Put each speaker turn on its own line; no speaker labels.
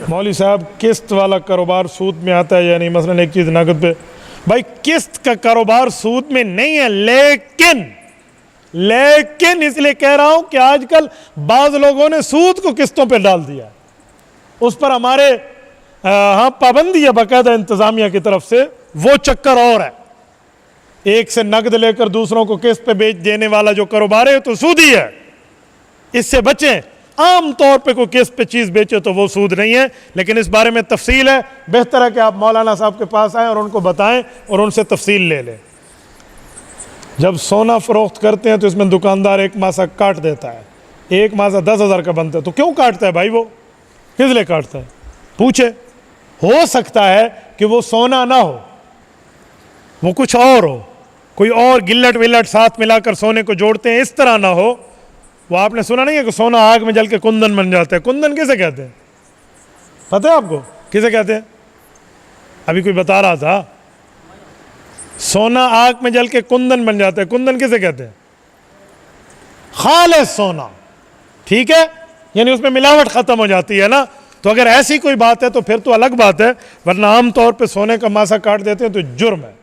मौलवी साहब किस्त वाला कारोबार सूद में आता है या नहीं? मसलन एक चीज़ नकद पे, भाई किस्त का कारोबार सूद में नहीं है, लेकिन इसलिए कह रहा हूं कि आजकल बाज लोगों ने सूद को किस्तों पे डाल दिया, उस पर हमारे हाँ पाबंदी है बाकायदा इंतजामिया की तरफ से, वो चक्कर और है। एक से नकद लेकर दूसरों को किस्त पे बेच देने वाला जो कारोबार है तो सूद ही है, इससे बचें। आम तौर पे कोई किस्त पे चीज़ बेचे तो वो सूद नहीं है, लेकिन इस बारे में तफसील है, बेहतर है कि आप मौलाना साहब के पास आएँ और उनको बताएं और उनसे तफसील ले लें। जब सोना फरोख्त करते हैं तो इसमें दुकानदार एक मासा काट देता है, एक मासा 10,000 का बनता है, तो क्यों काटता है भाई? वो किस लिए काटता है? पूछे। हो सकता है कि वो सोना ना हो, वो कुछ और हो, कोई और गिल्लट विल्लट साथ मिलाकर सोने को जोड़ते हैं, इस तरह ना हो। वो आपने सुना नहीं है कि सोना आग में जल के कुंदन बन जाता है? कुंदन किसे कहते हैं पता है आपको? किसे कहते हैं? अभी कोई बता रहा था, सोना आग में जल के कुंदन बन जाता है। कुंदन किसे कहते हैं? खालिस सोना, ठीक है, यानी उसमें मिलावट खत्म हो जाती है ना। तो अगर ऐसी कोई बात है तो फिर तो अलग बात है, वरना आम तौर पे सोने का मासा काट देते हैं तो जुर्म है।